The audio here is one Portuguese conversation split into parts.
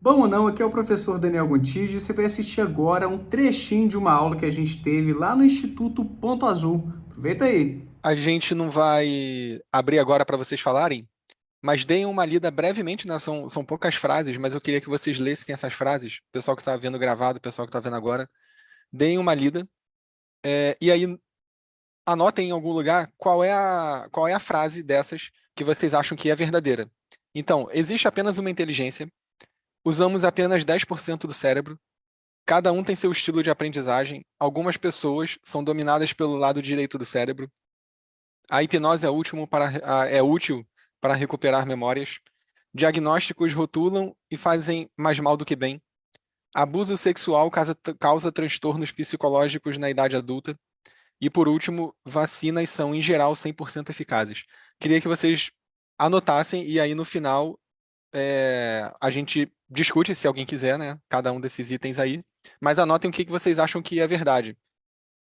Bom ou não, aqui é o professor Daniel Gontijo e você vai assistir agora um trechinho de uma aula que a gente teve lá no Instituto Ponto Azul. Aproveita aí. A gente não vai abrir agora para vocês falarem, mas deem uma lida brevemente, né? São poucas frases, mas eu queria que vocês lessem essas frases. O pessoal que está vendo gravado, o pessoal que está vendo agora, deem uma lida. E aí anotem em algum lugar qual é a frase dessas que vocês acham que é verdadeira. Então, existe apenas uma inteligência, usamos apenas 10% do cérebro, cada um tem seu estilo de aprendizagem, algumas pessoas são dominadas pelo lado direito do cérebro. A hipnose é útil para recuperar memórias. Diagnósticos rotulam e fazem mais mal do que bem. Abuso sexual causa transtornos psicológicos na idade adulta. E, por último, vacinas são, em geral, 100% eficazes. Queria que vocês anotassem e aí, no final, a gente discute, se alguém quiser, né? Cada um desses itens aí. Mas anotem o que vocês acham que é verdade.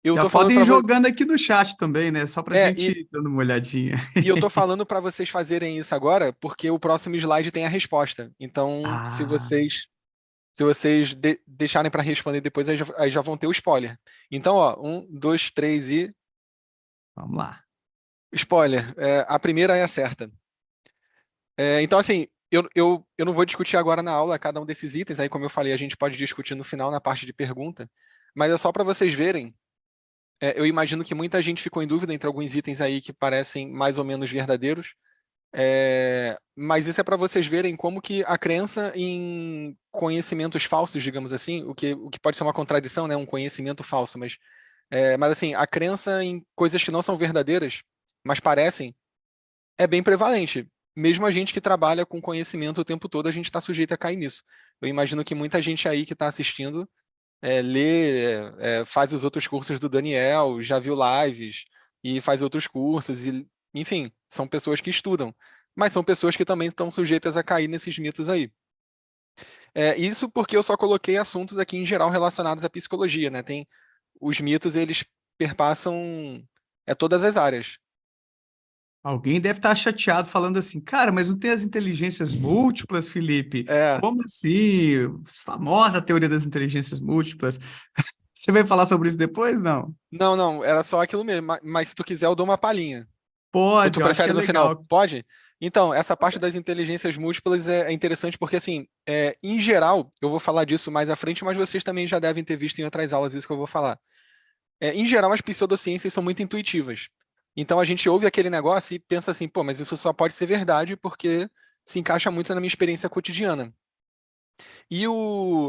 Eu Já tô falando podem ir para jogando aqui no chat também, né? Só pra gente e ir dando uma olhadinha. E eu tô falando para vocês fazerem isso agora, porque o próximo slide tem a resposta. Então, se Ah, vocês se vocês deixarem para responder depois, aí já vão ter o spoiler. Então, ó, um, dois, três e vamos lá. spoiler. A primeira é a certa. Então, assim, eu não vou discutir agora na aula cada um desses itens. Aí, como eu falei, a gente pode discutir no final na parte de pergunta. Mas é só para vocês verem. Eu imagino que muita gente ficou em dúvida entre alguns itens aí que parecem mais ou menos verdadeiros. Mas isso é para vocês verem como que a crença em conhecimentos falsos, digamos assim, o que pode ser uma contradição, né, um conhecimento falso, mas assim, a crença em coisas que não são verdadeiras, mas parecem, é bem prevalente. Mesmo a gente que trabalha com conhecimento o tempo todo, a gente está sujeito a cair nisso. Eu imagino que muita gente aí que está assistindo lê, faz os outros cursos do Daniel, já viu lives e faz outros cursos, e, enfim, são pessoas que estudam, mas são pessoas que também estão sujeitas a cair nesses mitos aí. Isso porque eu só coloquei assuntos aqui em geral relacionados à psicologia, né? Os mitos, eles perpassam todas as áreas. Alguém deve estar chateado falando assim, cara, mas não tem as inteligências múltiplas, Felipe? É, Como assim? Famosa teoria das inteligências múltiplas. Você vai falar sobre isso depois? Não. não, não, era só aquilo mesmo, mas se tu quiser eu dou uma palhinha. Ou Pode, tu eu acho que prefere é no final? legal. Pode? Então, essa parte das inteligências múltiplas é interessante porque, assim, em geral, eu vou falar disso mais à frente, mas vocês também já devem ter visto em outras aulas isso que eu vou falar. Em geral, as pseudociências são muito intuitivas. Então, a gente ouve aquele negócio e pensa assim, pô, mas isso só pode ser verdade porque se encaixa muito na minha experiência cotidiana. E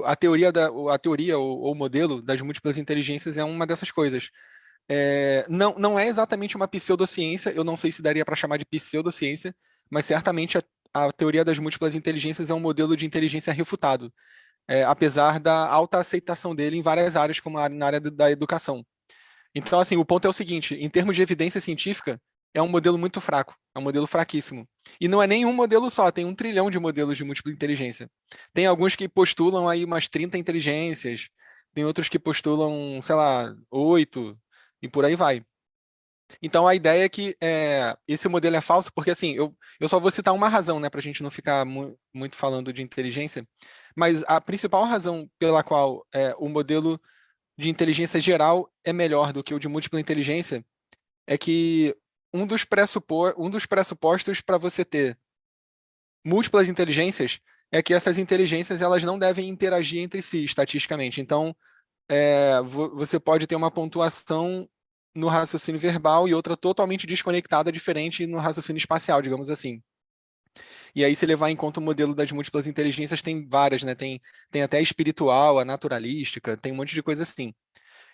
a teoria ou o modelo das múltiplas inteligências é uma dessas coisas. Não é exatamente uma pseudociência, eu não sei se daria para chamar de pseudociência, mas certamente a teoria das múltiplas inteligências é um modelo de inteligência refutado, apesar da alta aceitação dele em várias áreas, como na área da educação. Então, assim, o ponto é o seguinte: em termos de evidência científica, é um modelo muito fraco, é um modelo fraquíssimo. E não é nenhum modelo só, tem 1 trilhão de modelos de múltipla inteligência. Tem alguns que postulam aí umas 30 inteligências, tem outros que postulam, sei lá, 8, e por aí vai. Então, a ideia é que esse modelo é falso, porque assim, eu só vou citar uma razão, né, para a gente não ficar muito falando de inteligência, mas a principal razão pela qual o modelo de inteligência geral é melhor do que o de múltipla inteligência é que um dos pressupostos para você ter múltiplas inteligências é que essas inteligências elas não devem interagir entre si estatisticamente. Então, você pode ter uma pontuação no raciocínio verbal e outra totalmente desconectada, diferente no raciocínio espacial, digamos assim. E aí, se levar em conta o modelo das múltiplas inteligências, tem várias, né? Tem até a espiritual, a naturalística, tem um monte de coisa assim.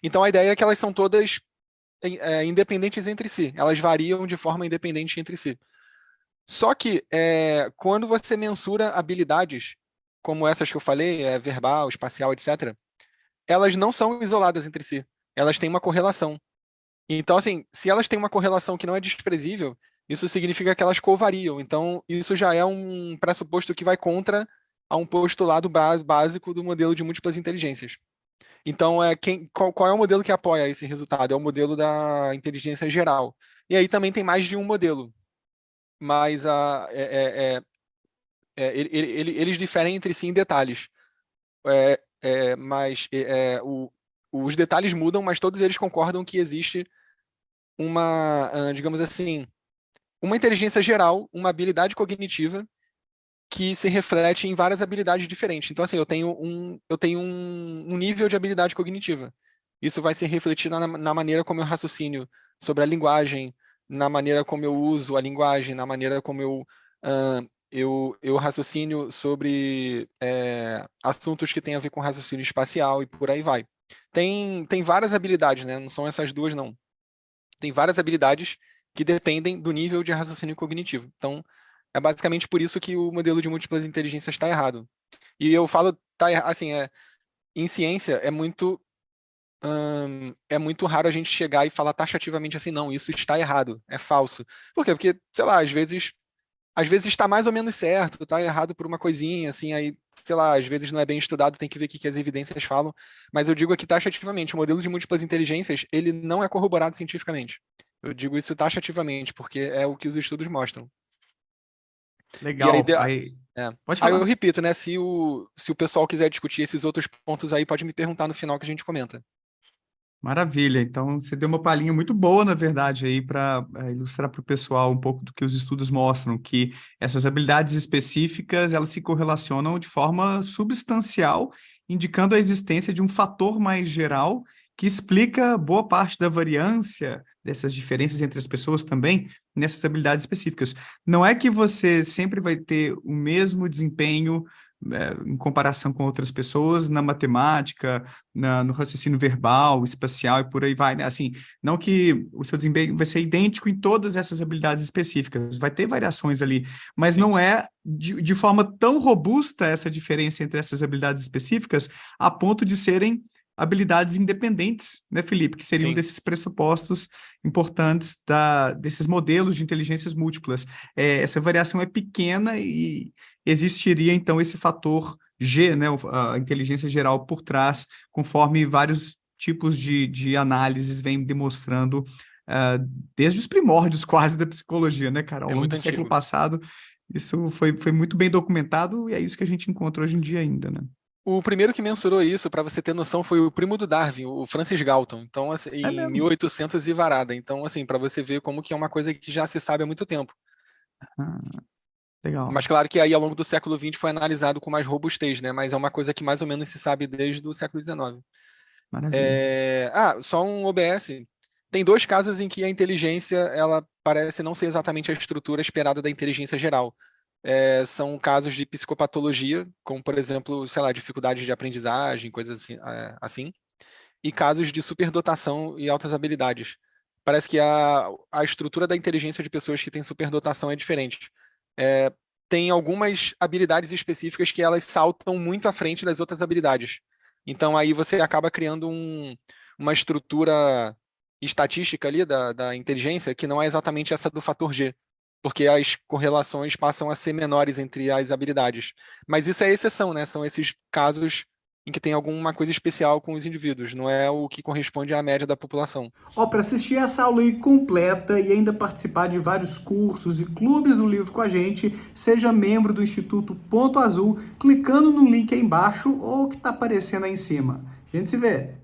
Então, a ideia é que elas são todas independentes entre si, elas variam de forma independente entre si. Só que quando você mensura habilidades, como essas que eu falei, verbal, espacial, etc., elas não são isoladas entre si. Elas têm uma correlação. Então, assim, se elas têm uma correlação que não é desprezível, isso significa que elas covariam. Então, isso já é um pressuposto que vai contra a um postulado básico do modelo de múltiplas inteligências. Então, qual é o modelo que apoia esse resultado? É o modelo da inteligência geral. E aí também tem mais de um modelo, mas eles diferem entre si em detalhes. Mas os detalhes mudam, mas todos eles concordam que existe digamos assim, uma inteligência geral, uma habilidade cognitiva que se reflete em várias habilidades diferentes. Então, assim, eu tenho um nível de habilidade cognitiva. Isso vai se refletir na maneira como eu raciocínio sobre a linguagem, na maneira como eu uso a linguagem, na maneira como eu raciocínio sobre assuntos que têm a ver com raciocínio espacial e por aí vai. Tem várias habilidades, né? Não são essas duas, não. Tem várias habilidades que dependem do nível de raciocínio cognitivo. Então, é basicamente por isso que o modelo de múltiplas inteligências está errado. E eu falo, assim, em ciência é muito raro a gente chegar e falar taxativamente assim, não, isso está errado, é falso. Por quê? Porque, sei lá, às vezes está mais ou menos certo, está errado por uma coisinha, assim, aí, sei lá, às vezes não é bem estudado, tem que ver o que as evidências falam. Mas eu digo aqui taxativamente, o modelo de múltiplas inteligências, ele não é corroborado cientificamente. Eu digo isso taxativamente, porque é o que os estudos mostram. E aí, Legal. Aí, é. pode Aí eu falar. repito, né? Se o pessoal quiser discutir esses outros pontos aí, pode me perguntar no final que a gente comenta. Maravilha. Então, você deu uma palhinha muito boa, na verdade, aí para ilustrar para o pessoal um pouco do que os estudos mostram, que essas habilidades específicas, elas se correlacionam de forma substancial, indicando a existência de um fator mais geral que explica boa parte da variância dessas diferenças entre as pessoas também nessas habilidades específicas. Não é que você sempre vai ter o mesmo desempenho em comparação com outras pessoas na matemática, no raciocínio verbal, espacial e por aí vai, né? Assim, não que o seu desempenho vai ser idêntico em todas essas habilidades específicas, vai ter variações ali, mas Sim, não é de forma tão robusta essa diferença entre essas habilidades específicas a ponto de serem habilidades independentes, né, Felipe? Que seriam sim. desses pressupostos importantes desses modelos de inteligências múltiplas. Essa variação é pequena e existiria, então, esse fator G, né, a inteligência geral por trás, conforme vários tipos de análises vêm demonstrando desde os primórdios quase da psicologia, né, cara? Ao É longo muito do século antigo. passado, isso foi muito bem documentado e é isso que a gente encontra hoje em dia ainda, né? O primeiro que mensurou isso, para você ter noção, foi o primo do Darwin, o Francis Galton. Então, assim, É em mesmo. 1800 e varada. Então, assim, para você ver como que é uma coisa que já se sabe há muito tempo. Ah, legal. Mas claro que aí ao longo do século XX foi analisado com mais robustez, né? Mas é uma coisa que mais ou menos se sabe desde o século XIX. Maravilha. Só um OBS. Tem dois casos em que a inteligência ela parece não ser exatamente a estrutura esperada da inteligência geral. São casos de psicopatologia, como por exemplo, sei lá, dificuldades de aprendizagem, coisas assim, e casos de superdotação e altas habilidades. Parece que a estrutura da inteligência de pessoas que têm superdotação é diferente. É, Tem algumas habilidades específicas que elas saltam muito à frente das outras habilidades. Então aí você acaba criando uma estrutura estatística ali da inteligência que não é exatamente essa do fator G, porque as correlações passam a ser menores entre as habilidades. Mas isso é exceção, né? São esses casos em que tem alguma coisa especial com os indivíduos, não é o que corresponde à média da população. Ó, para assistir essa aula aí completa e ainda participar de vários cursos e clubes do livro com a gente, seja membro do Instituto Ponto Azul, clicando no link aí embaixo ou que está aparecendo aí em cima. A gente se vê!